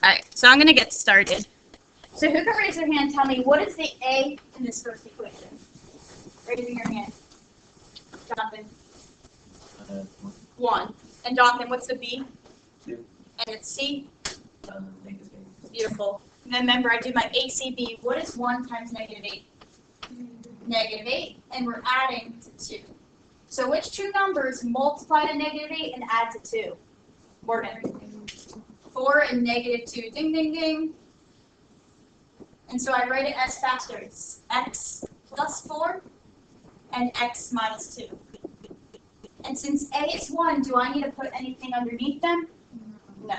All right, so I'm going to get started. So who can raise their hand and tell me what is the A in this first equation? Raising your hand. Jonathan. 1. And Jonathan, what's the B? 2. And it's C? Negative 8. Beautiful. And then remember, I do my ACB. What is 1 times negative 8? Negative 8. And we're adding to 2. So which two numbers multiply to negative 8 and add to 2? Morgan. 4 and negative 2. Ding, ding, ding. And so I write it as factors. X plus 4 and x minus 2. And since A is 1, do I need to put anything underneath them? No.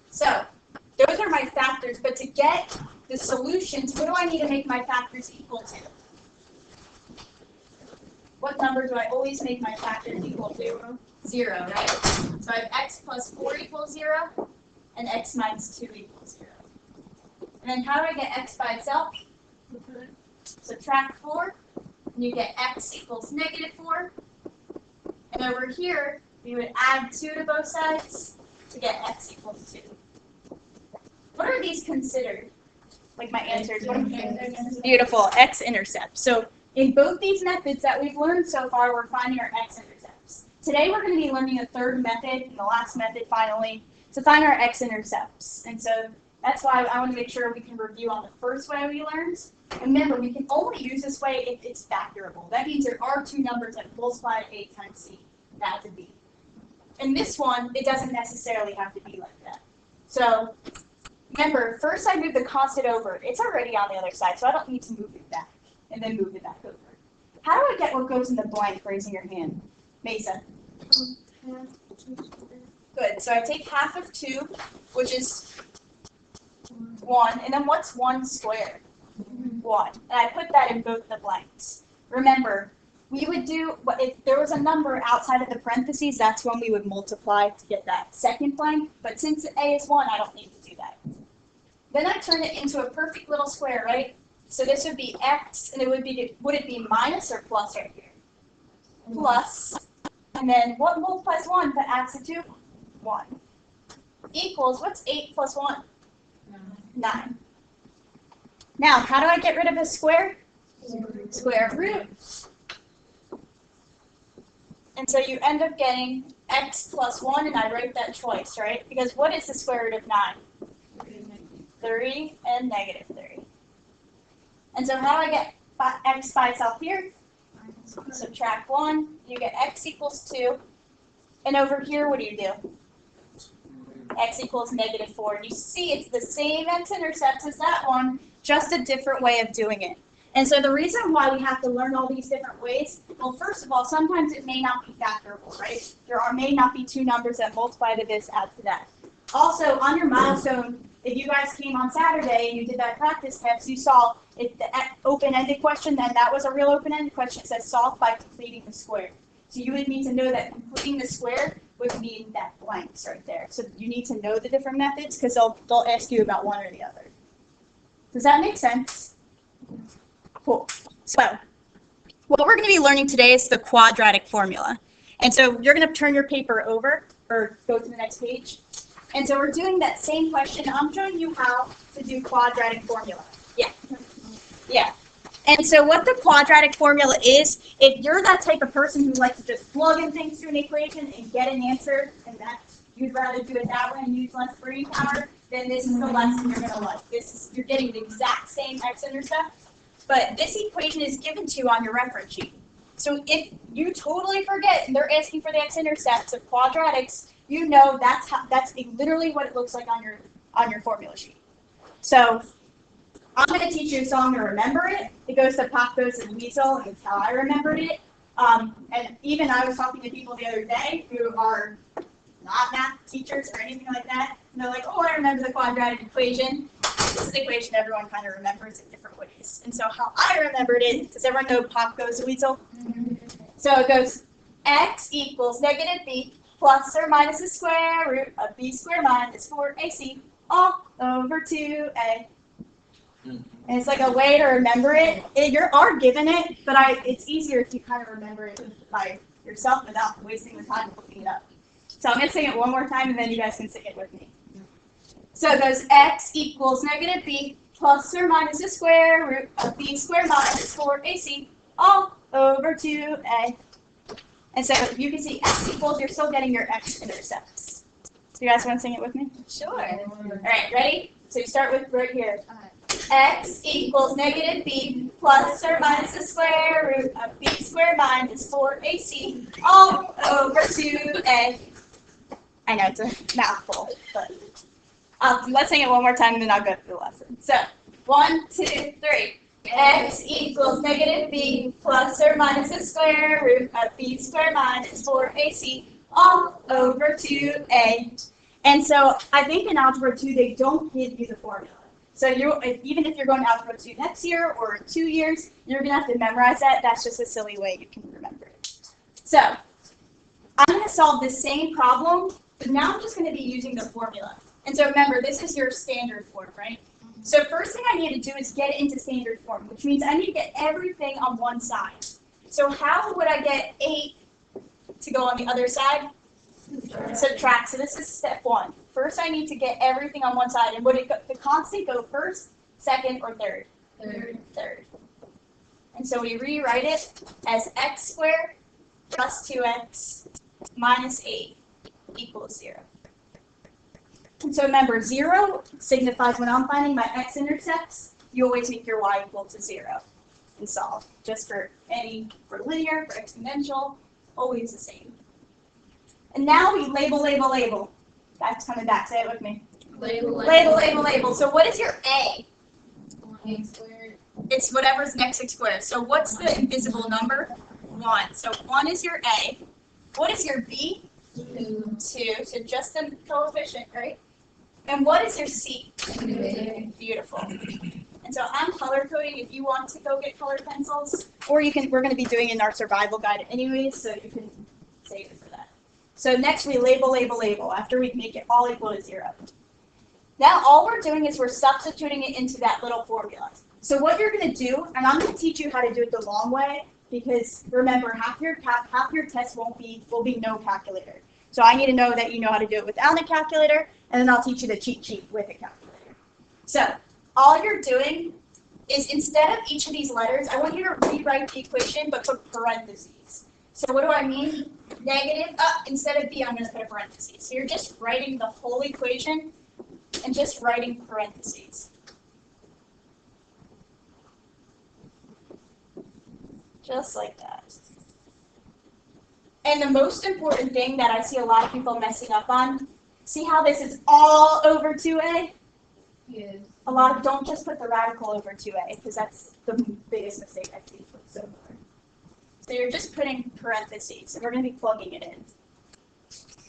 So those are my factors. But to get the solutions, what do I need to make my factors equal to? What number do I always make my factors equal to? 0, right? So I have x plus 4 equals 0, and x minus 2 equals 0. And then how do I get x by itself? Subtract 4, and you get x equals negative 4. And over here, we would add 2 to both sides to get x equals 2. What are these considered? Like my answers. What are beautiful, x-intercept. So in both these methods that we've learned so far, we're finding our x-intercepts. Today we're going to be learning a third method, and the last method finally, to find our x-intercepts. And so that's why I want to make sure we can review on the first way we learned. And remember, we can only use this way if it's factorable. That means there are two numbers that multiply to 8 times c. That's a b. In this one, it doesn't necessarily have to be like that. So remember, first I move the constant over. It's already on the other side, so I don't need to move it back and then move it back over. How do I get what goes in the blank, raising your hand? Mesa. Good. So I take half of 2, which is 1, and then what's 1 squared? 1. And I put that in both the blanks. Remember, we would do, if there was a number outside of the parentheses, that's when we would multiply to get that second blank. But since A is 1, I don't need to do that. Then I turn it into a perfect little square, right? So this would be x, and it would it be minus or plus right here? Plus. And then what multiplies 1 but adds to 2? 1. Equals, what's 8 plus 1? 9. Now, how do I get rid of a square? Square root. And so you end up getting x plus 1, and I write that twice, right? Because what is the square root of 9? 3 and negative 3. And so how do I get x by itself here? Subtract 1. You get x equals 2. And over here, what do? X equals negative 4. And you see it's the same x-intercepts as that one, just a different way of doing it. And so the reason why we have to learn all these different ways, well, first of all, sometimes it may not be factorable, right? May not be two numbers that multiply to this, add to that. Also, on your milestone, if you guys came on Saturday and you did that practice test, you saw the open-ended question, and that was a real open-ended question. It says solve by completing the square. So you would need to know that completing the square would mean that blanks right there. So you need to know the different methods because they'll ask you about one or the other. Does that make sense? Cool. So what we're going to be learning today is the quadratic formula. And so you're going to turn your paper over or go to the next page. And so we're doing that same question. I'm showing you how to do quadratic formula. Yeah. And so what the quadratic formula is, if you're that type of person who likes to just plug in things to an equation and get an answer, and you'd rather do it that way and use less brain power, then this is the lesson you're going to like. You're getting the exact same x-intercept, but this equation is given to you on your reference sheet. So if you totally forget and they're asking for the x-intercepts of quadratics, you know that's literally what it looks like on your formula sheet. So I'm going to teach you a song to remember it. It goes to Pop Goes and Weasel, and it's how I remembered it. And even I was talking to people the other day who are not math teachers or anything like that, and they're like, oh, I remember the quadratic equation. This is the equation everyone kind of remembers in different ways. And so how I remembered it, does everyone know Pop Goes and Weasel? So it goes x equals negative b plus or minus the square root of b squared minus 4ac all over 2a. And it's like a way to remember it. You are given it, but it's easier if you kind of remember it by yourself without wasting the time looking it up. So I'm going to sing it one more time, and then you guys can sing it with me. So it goes x equals negative b plus or minus the square root of b squared minus 4ac all over 2a. And so you can see x equals, you're still getting your x-intercepts. So you guys want to sing it with me? Sure. All right, ready? So you start with right here. X equals negative b plus or minus the square root of b squared minus 4ac all over 2a. I know it's a mouthful, but let's sing it one more time and then I'll go through the lesson. So 1, 2, 3. X equals negative b plus or minus the square root of b squared minus 4ac all over 2a. And so I think in Algebra 2 they don't give you the formula. So even if you're going to Algebra 2 next year or 2 years, you're going to have to memorize that. That's just a silly way you can remember it. So I'm going to solve the same problem, but now I'm just going to be using the formula. And so remember, this is your standard form, right? So first thing I need to do is get it into standard form, which means I need to get everything on one side. So how would I get 8 to go on the other side? Subtract. So this is step 1. First I need to get everything on one side. And would the constant go first, second, or third? Third. And so we rewrite it as x squared plus 2x minus 8 equals 0. And so remember, 0 signifies when I'm finding my x-intercepts, you always make your y equal to 0 and solve. Just for linear, for exponential, always the same. And now we label. That's coming back. Say it with me. Label. So what is your a? 1 squared. It's whatever's next to squared. So what's the invisible number? 1. So 1 is your a. What is your b? 2. 2. So just the coefficient, right? And what is your c? 2. Beautiful. And so I'm color coding if you want to go get colored pencils, or we're going to be doing it in our survival guide anyways, so you can save it for that. So next we label after we make it all equal to 0. Now all we're doing is we're substituting it into that little formula. So what you're going to do, and I'm going to teach you how to do it the long way, because remember half your test will be no calculator. So I need to know that you know how to do it without a calculator, and then I'll teach you the cheat sheet with a calculator. So all you're doing is instead of each of these letters, I want you to rewrite the equation but put parentheses. So what do I mean? Negative, instead of b, I'm going to put a parentheses. So you're just writing the whole equation and just writing parentheses. Just like that. And the most important thing that I see a lot of people messing up on, see how this is all over 2a? Yes. A lot of don't just put the radical over 2a, because that's the biggest mistake I see so far. So you're just putting parentheses, and we're going to be plugging it in.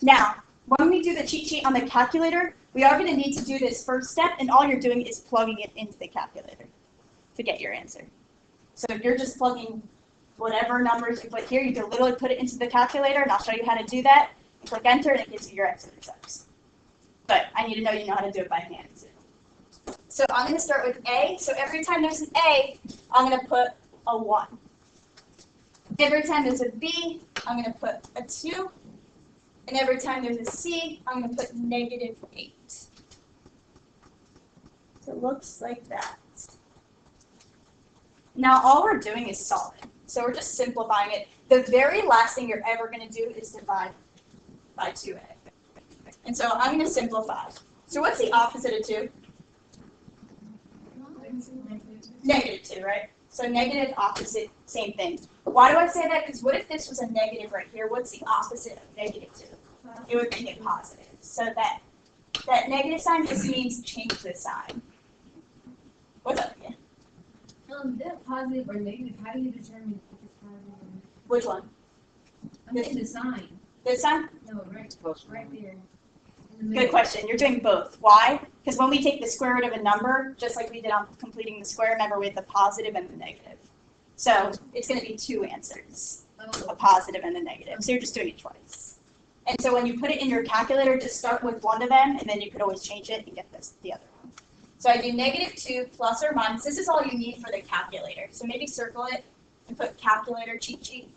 Now, when we do the cheat sheet on the calculator, we are going to need to do this first step, and all you're doing is plugging it into the calculator to get your answer. So you're just plugging whatever numbers you put here, you can literally put it into the calculator, and I'll show you how to do that. You click enter, and it gives you your x-intercepts. But I need to know you know how to do it by hand too. So I'm going to start with a. So every time there's an a, I'm going to put a 1. Every time there's a b, I'm going to put a 2. And every time there's a c, I'm going to put negative 8. So it looks like that. Now all we're doing is solving. So we're just simplifying it. The very last thing you're ever going to do is divide by 2a. And so I'm going to simplify. So what's the opposite of 2? Negative 2, right? So negative, opposite, same thing. Why do I say that? Because what if this was a negative right here? What's the opposite of negative 2? It would make it positive. So that negative sign just means change the sign. What's up again? Is that positive or negative? How do you determine if it's positive or negative? Which one? I'm saying the sign. This sign? No, right there. Good question. You're doing both. Why? Because when we take the square root of a number, just like we did on completing the square, remember we had the positive and the negative. So it's going to be 2 answers, a positive and a negative. So you're just doing it twice. And so when you put it in your calculator, just start with one of them, and then you could always change it and get the other one. So I do negative 2 plus or minus. This is all you need for the calculator. So maybe circle it and put calculator cheat sheet.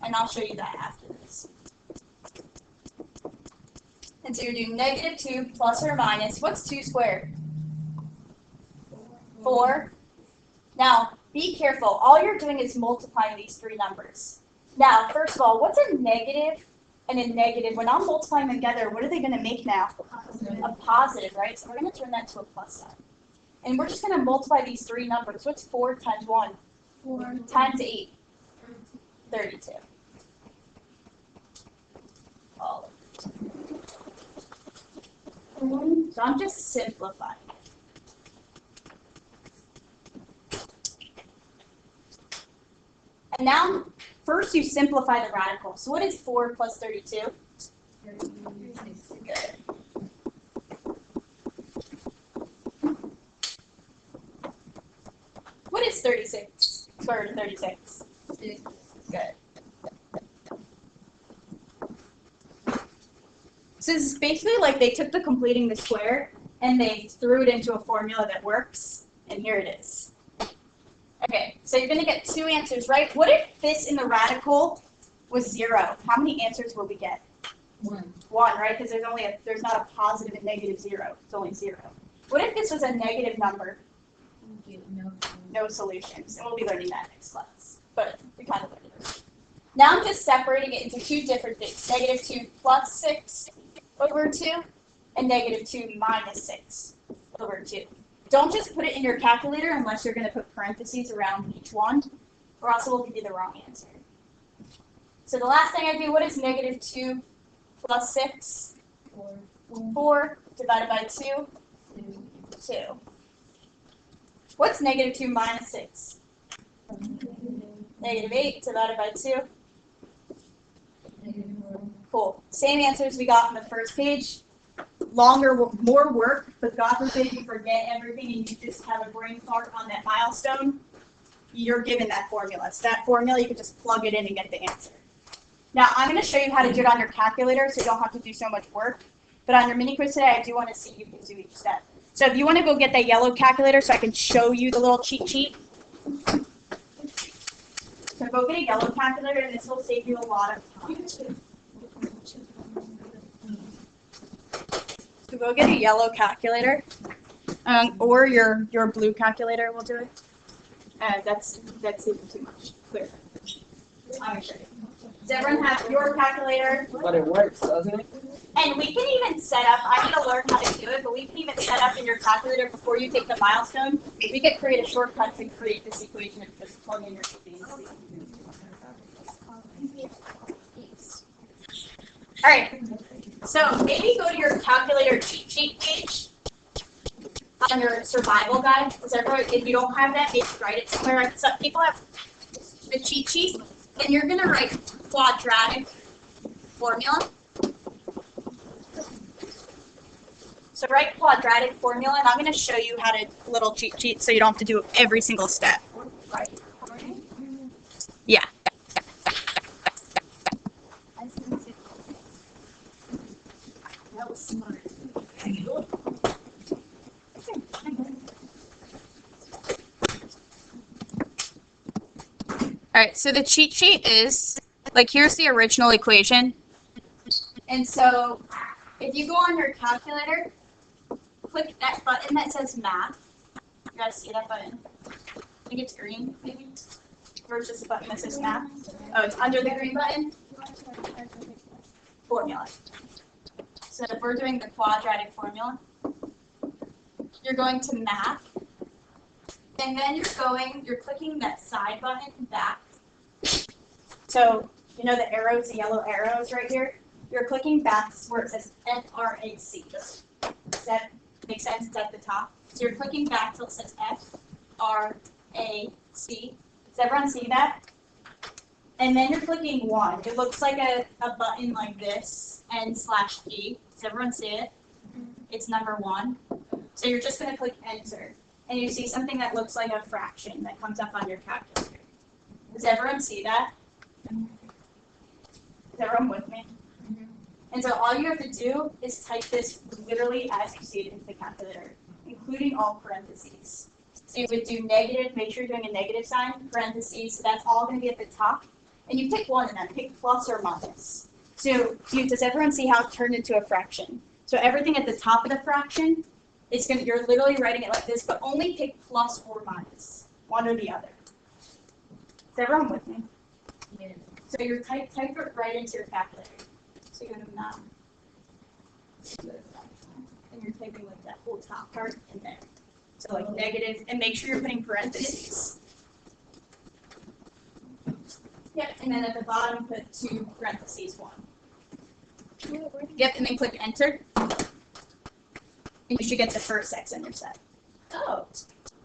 And I'll show you that after this. And so you're doing negative 2 plus or minus, what's 2 squared? 4. Now, be careful. All you're doing is multiplying these three numbers. Now, first of all, what's a negative and a negative? When I'm multiplying them together, what are they going to make now? A positive, right? So we're going to turn that to a plus sign. And we're just going to multiply these three numbers. What's 4 times 1? 4 Times 8. 32. All of it. So I'm just simplifying. And now, first you simplify the radical. So what is 4 plus 32? Good. What is 36? Square root of 36? 6. Good. So this is basically like they took the completing the square and they threw it into a formula that works, and here it is. Okay, so you're going to get two answers, right? What if this in the radical was 0? How many answers will we get? 1. 1, right? Because there's not a positive and negative 0. It's only 0. What if this was a negative number? No solutions. And we'll be learning that next class. But we kind of learned it. Now I'm just separating it into two different things. Negative 2 plus 6 over 2 and negative 2 minus 6 over 2. Don't just put it in your calculator unless you're going to put parentheses around each one, or else it will give you the wrong answer. So the last thing I do, what is negative 2 plus 6? 4 divided by 2? 2. What's negative 2 minus 6? Negative 8 divided by 2? Cool. Same answers we got on the first page. Longer, more work, but God forbid you forget everything and you just have a brain fart on that milestone, you're given that formula. So that formula, you can just plug it in and get the answer. Now, I'm going to show you how to do it on your calculator so you don't have to do so much work. But on your mini quiz today, I do want to see you do each step. So if you want to go get that yellow calculator so I can show you the little cheat sheet. So go get a yellow calculator and this will save you a lot of time. So go get a yellow calculator, or your blue calculator will do it. That's even too much. Clear. I'm gonna show you. Does everyone have your calculator? But it works, doesn't it? And we can even set up, I need to learn how to do it, but we can even set up in your calculator before you take the milestone. We could create a shortcut to create this equation and just plug in your things. All right, so maybe go to your calculator cheat sheet page on your survival guide. Because if you don't have that, maybe write it somewhere. Some people have the cheat sheet, and you're going to write quadratic formula. So write quadratic formula, and I'm going to show you how to little cheat sheet so you don't have to do every single step. Right. Yeah. That was smart. All right, so the cheat sheet is, like, here's the original equation. And so if you go on your calculator, click that button that says math. You guys see that button? I think it's green, maybe? Versus the button that says math. Oh, it's under the green button? Formula. So if we're doing the quadratic formula, you're going to math. And then you're clicking that side button back. So, you know the arrows, the yellow arrows right here? You're clicking back where it says FRAC. Does that make sense? It's at the top. So you're clicking back till it says FRAC. Does everyone see that? And then you're clicking 1. It looks like a button like this, N/P. Does everyone see it? It's number 1. So you're just going to click enter. And you see something that looks like a fraction that comes up on your calculator. Does everyone see that? Is everyone with me? And so all you have to do is type this literally as you see it into the calculator, including all parentheses. So you would do negative, make sure you're doing a negative sign, parentheses, so that's all going to be at the top. And you pick one of them, pick plus or minus. So does everyone see how it turned into a fraction? So everything at the top of the fraction, you're literally writing it like this, but only pick plus or minus, one or the other. Is everyone with me? Yeah. So you're type it right into your calculator. So you go to 9. And you're typing like that whole top part in there. So like negative, and make sure you're putting parentheses. Yep, and then at the bottom put 2 parentheses 1. Yep, and then click enter. And you should get the first X in your set. Oh.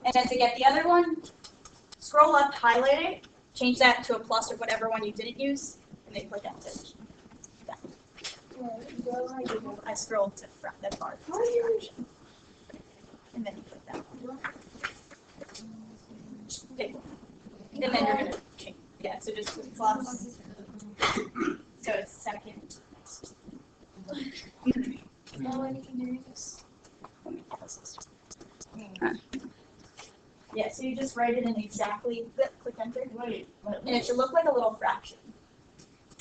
And then to get the other one, scroll up, highlight it, change that to a plus or whatever one you didn't use, and then click enter. I scrolled to the bar. And then you click that one. Okay. And then you're going to change. Yeah, so just click plus. So it's second. Yeah, so you just write it in exactly, click enter, and it should look like a little fraction.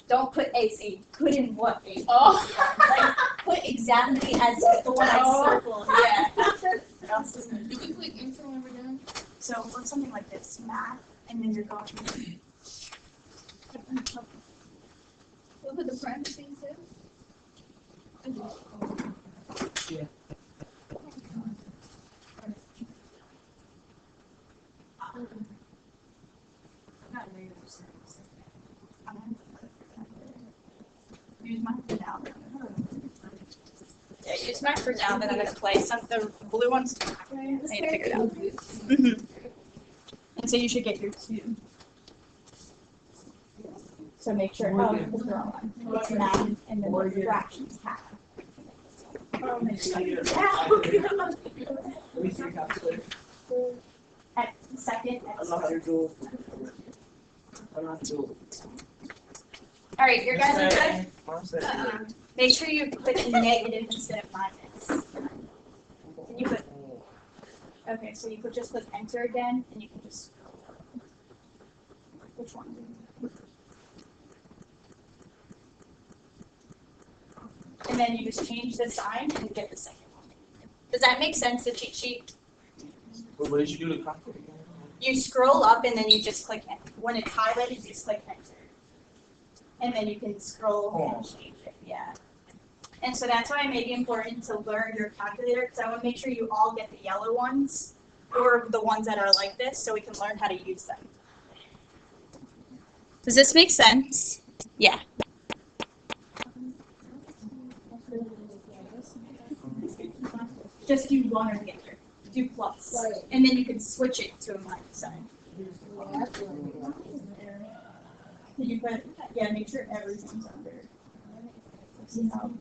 Don't put AC, put in what AC. Oh. Like, put exactly as the one I circled, yeah. Did you click enter when we're done? So look something like this, math, and then you're going. What would the parentheses say? Yeah. Use mine for now. Yeah, use mine for now, then I'm going to play some the blue ones. I need to figure it out. And so you should get your 2. So make sure, it's the wrong one. It's 9, and then the fractions half. Let me see your calculator. At second. I don't know how to do it. I don't know how to do it. All right, your guys are good? One second. Make sure you put negative instead of minus. And you put, okay, so you could just click enter again, and you can just, which one? And then you just change the sign and get the second one. Does that make sense, the cheat sheet? What did you do to calculate? You scroll up and then you just click enter. When it's highlighted, you just click enter. And then you can scroll and change it, yeah. And so that's why it may be important to learn your calculator, because I want to make sure you all get the yellow ones, or the ones that are like this, so we can learn how to use them. Does this make sense? Yeah. Just do one or the other. Do plus. And then you can switch it to a minus sign. Did you put, yeah, make sure everything's under. See how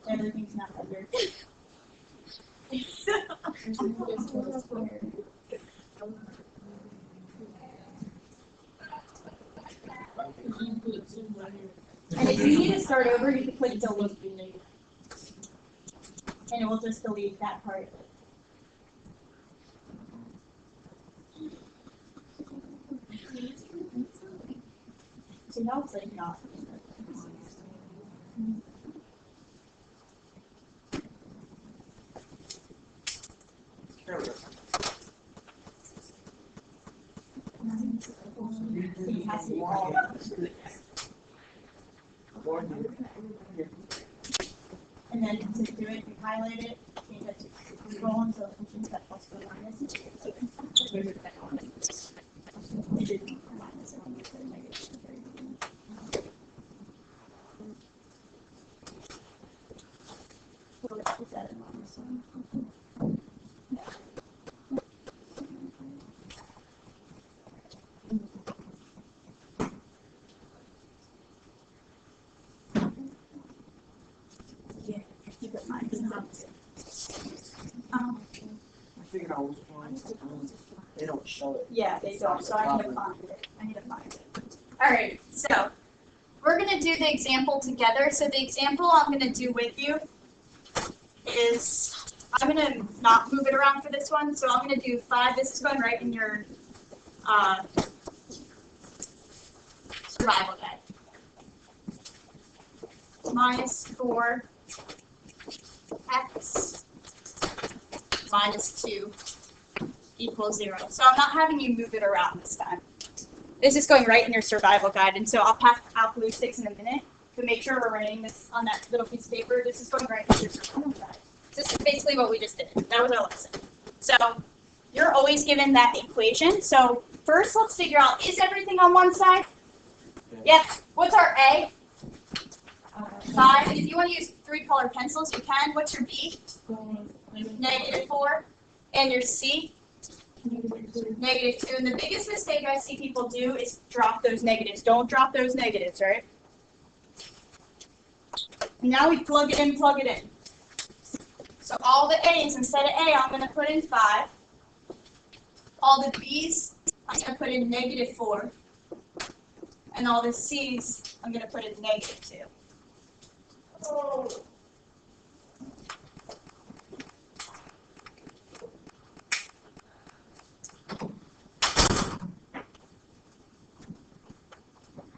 everything's not under. And if you need to start over, you can click delete. And it will just delete that part. So now it's like not. It has to be all. And then to do it, you highlight it, change it to roll until it changes that plus or minus. Minus and then put a negative. Is that a minus one? Yeah, you put minus and opposite. I figured I was fine. They don't show it. Yeah, they don't, so I need to find it. All right, so we're going to do the example together. So the example I'm going to do with you is, I'm going to not move it around for this one. So I'm going to do 5. This is going right in your survival guide. minus 4 x minus 2 equals 0. So I'm not having you move it around this time. This is going right in your survival guide, and so I'll pass out glue sticks in a minute, but make sure we're writing this on that little piece of paper. This is going right in your survival guide. This is basically what we just did. That was our lesson. So you're always given that equation. So first, let's figure out, is everything on one side? Yep. What's our A? 5. And if you want to use 3-color pencils, you can. What's your B? Negative 4. And your C? Negative 2. And the biggest mistake I see people do is drop those negatives. Don't drop those negatives, right? Now we plug it in, plug it in. So all the A's, instead of A, I'm going to put in 5. All the B's, I'm going to put in negative 4. And all the C's, I'm going to put in negative 2. Oh.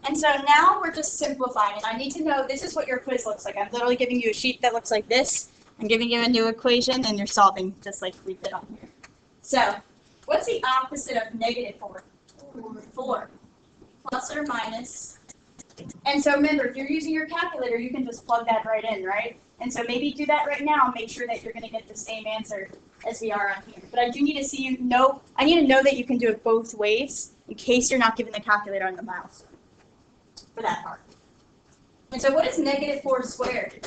And so now we're just simplifying it. I need to know, this is what your quiz looks like. I'm literally giving you a sheet that looks like this. I'm giving you a new equation, and you're solving just like we did on here. So what's the opposite of negative 4? 4. Plus or minus. And so remember, if you're using your calculator, you can just plug that right in, right? And so maybe do that right now and make sure that you're going to get the same answer as we are on here. But I do need to see you know, I need to know that you can do it both ways in case you're not given the calculator on the mouse for that part. And so what is negative 4 squared?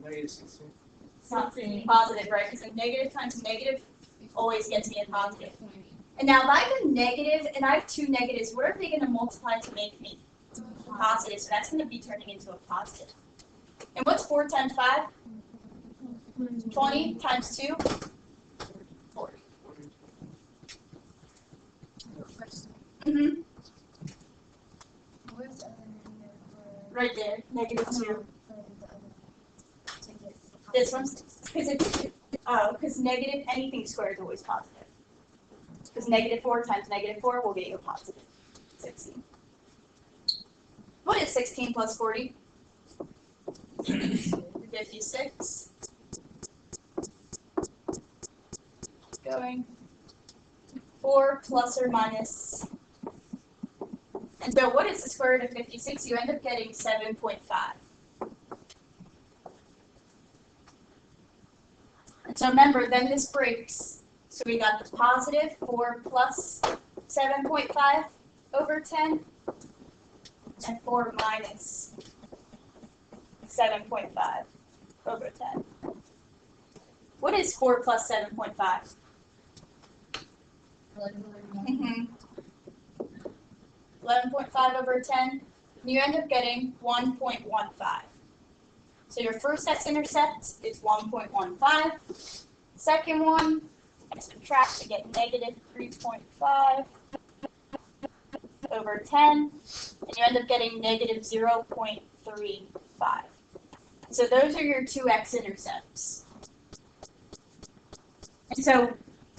Negative 16. It's not positive, right? Because a negative times negative always gets me a positive. And now if I have a negative and I have 2 negatives, what are they going to multiply to make me positive? So that's going to be turning into a positive. And what's 4 times 5? 20 times 2? 40. Mm-hmm. Right there, negative 2. This one's, because negative, anything squared is always positive. Because negative 4 times negative 4 will get you a positive 16. What is 16 plus 40? 56. Going 4 plus or minus. And so what is the square root of 56? You end up getting 7.5. And so remember, then this breaks. So we got the positive 4 plus 7.5 over 10, and 4 minus 7.5 over 10. What is 4 plus 7.5? 11.5 over 10. You end up getting 1.15. So your first x-intercept is 1.15. Second one, I subtract to get negative 3.5 over 10, and you end up getting negative 0.35. So those are your 2 x-intercepts. And so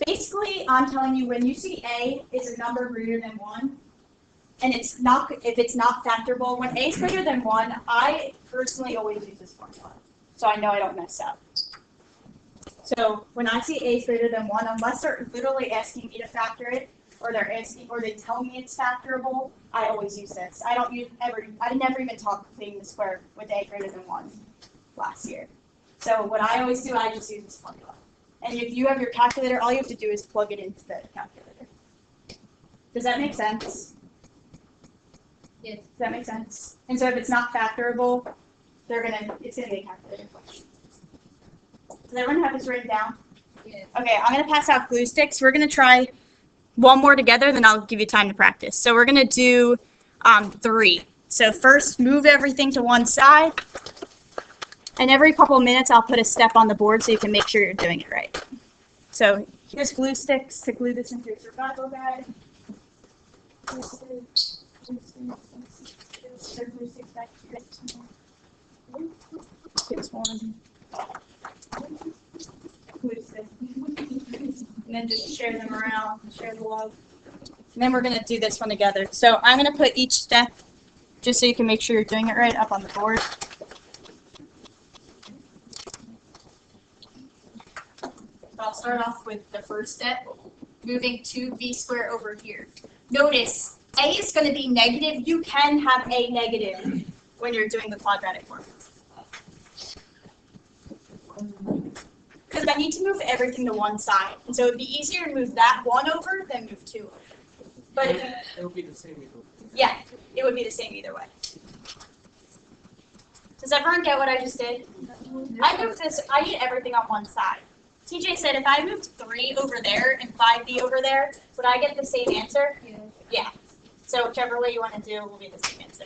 basically, I'm telling you, when you see A is a number greater than 1, and it's not, if it's not factorable, when A is greater than 1, I personally always use this formula, so I know I don't mess up. So when I see A is greater than 1, unless they're literally asking me to factor it, or they're asking, or they tell me it's factorable, I always use this. I never even taught completing the square with A greater than 1 last year. So what I always do, I just use this formula. And if you have your calculator, all you have to do is plug it into the calculator. Does that make sense? Yes. Does that make sense? And so if it's not factorable, it's gonna be a calculator question. Does everyone have this written down? Yes. Okay, I'm gonna pass out glue sticks. We're gonna try one more together, then I'll give you time to practice. So we're gonna do 3. So first, move everything to one side. And every couple of minutes, I'll put a step on the board so you can make sure you're doing it right. So here's glue sticks to glue this into your survival guide. Glue sticks, glue sticks. There's glue sticks back here. Here's one. Glue sticks. And then just share them around, share the love. And then we're going to do this one together. So I'm going to put each step just so you can make sure you're doing it right up on the board. So I'll start off with the first step, moving 2v squared over here. Notice, a is going to be negative. You can have a negative when you're doing the quadratic formula. Because I need to move everything to one side. And so it would be easier to move that 1 over than move 2 over. But It'll be the same either. yeah, it would be the same either way. Does everyone get what I just did? I moved this, I need everything on one side. TJ said if I moved 3 over there and 5b over there, would I get the same answer? Yeah. So whichever way you want to do will be the same answer.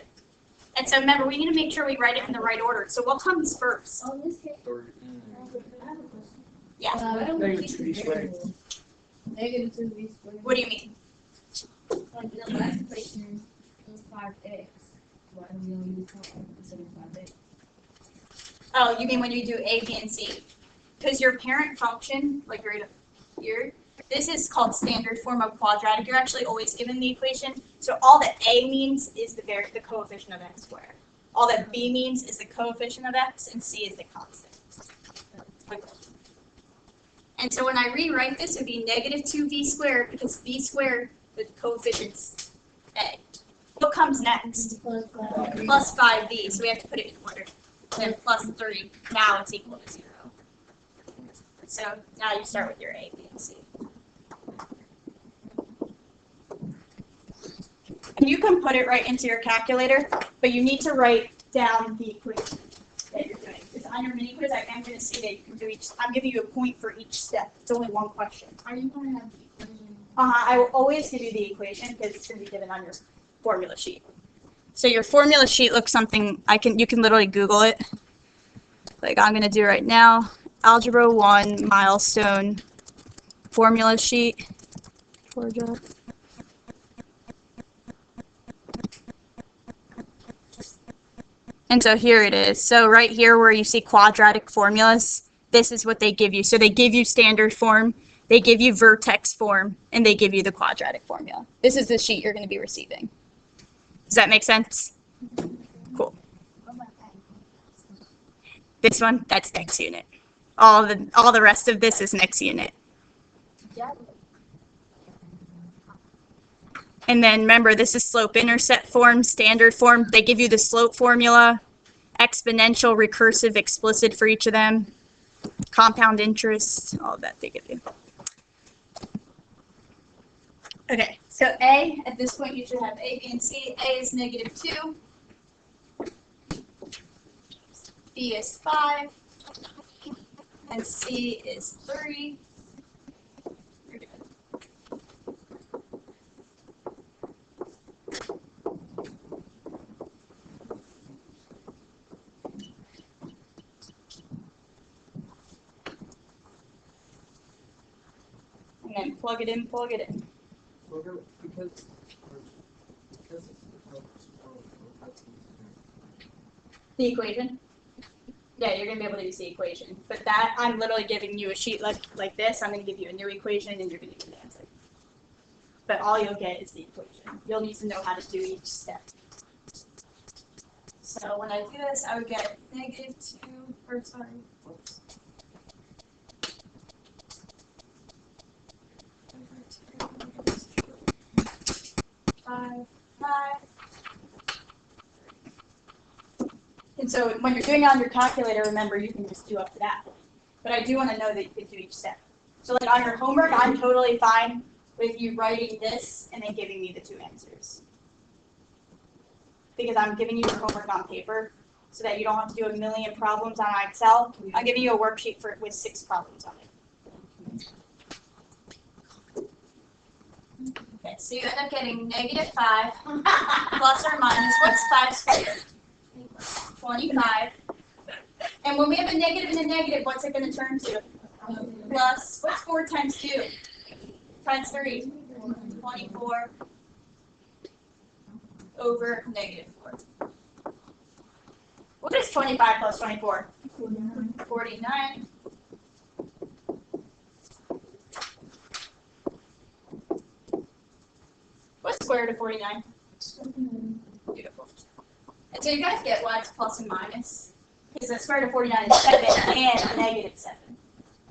And so remember, we need to make sure we write it in the right order. So what comes first? Oh, this case. Yeah. I don't Negative think 2v it's squared. variable. Negative 2v squared. What do you mean? Like the last equation was 5x. Why do we only use 5x instead of 5x? Oh, you mean when you do A, B, and C? Because your parent function, like right up here, this is called standard form of quadratic. You're actually always given the equation. So all that A means is the coefficient of x squared. All that B means is the coefficient of x, and C is the constant. And so when I rewrite this, it would be negative 2v squared, because v squared, the coefficient's A. What comes next? Plus 5v, so we have to put it in order. Then plus 3, now it's equal to 0. So now you start with your A, B, and C. And you can put it right into your calculator, but you need to write down the equation that you're doing. Because on your mini quiz, I am going to see that you can do each. I'm giving you a point for each step. It's only one question. Are you going to have the equation? I will always give you the equation because it's going to be given on your formula sheet. So your formula sheet looks something. You can literally Google it. Like I'm going to do right now. Algebra 1 milestone formula sheet. And so here it is. So right here where you see quadratic formulas, this is what they give you. So they give you standard form, they give you vertex form, and they give you the quadratic formula. This is the sheet you're going to be receiving. Does that make sense? Cool. This one, that's next unit. All the rest of this is next unit. And then remember, this is slope-intercept form, standard form. They give you the slope formula, exponential, recursive, explicit for each of them, compound interest, all of that they give you. Okay, so A, at this point you should have A, B, and C. A is negative 2. B is 5. And C is 3. You're good. And then plug it in, plug it in. Because The equation? Yeah, you're going to be able to use the equation. But that, I'm literally giving you a sheet like this. I'm going to give you a new equation, and you're going to get the answer. But all you'll get is the equation. You'll need to know how to do each step. So when I do this, I would get negative 2, or sorry, whoops. 5, 5. And so when you're doing it on your calculator, remember, you can just do up to that. But I do want to know that you can do each step. So like on your homework, I'm totally fine with you writing this and then giving me the 2 answers. Because I'm giving you your homework on paper so that you don't have to do a million problems on Excel. I'm giving you a worksheet with 6 problems on it. Okay, so you end up getting negative 5 plus or minus, what's 5 squared? 25. And when we have a negative and a negative, what's it going to turn to? Plus, what's 4 times 2? Times 3. 24 over negative 4. What is 25 plus 24? 49. What's square root of 49? Beautiful. So you guys get why it's plus and minus? Because the square root of 49 is 7 and negative 7.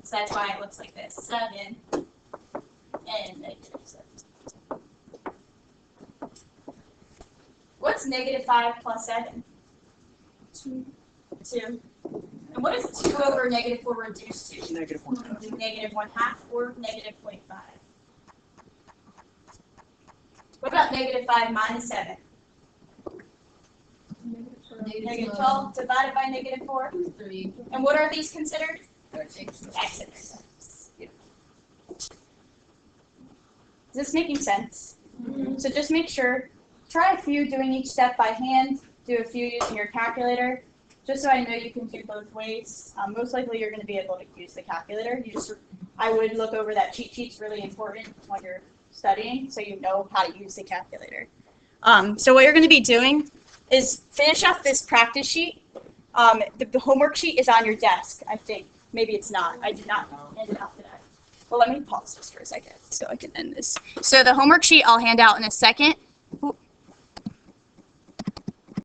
So that's why it looks like this. 7 and negative 7. What's negative 5 plus 7? 2. And what is 2 over negative 4 reduced to? Negative 1. Negative 1/2 or negative 0.5. What about negative 5 minus 7? Negative 12 divided by negative 4. 3. And what are these considered? X. X's. Is this making sense? Mm-hmm. So just make sure, try a few doing each step by hand, do a few using your calculator, just so I know you can do both ways. Most likely you're going to be able to use the calculator. I would look over that cheat sheet's really important when you're studying, so you know how to use the calculator. So what you're going to be doing is finish off this practice sheet. The homework sheet is on your desk, I think. Maybe it's not. I did not hand it out today. Well, let me pause this for a second so I can end this. So the homework sheet I'll hand out in a second. Ooh.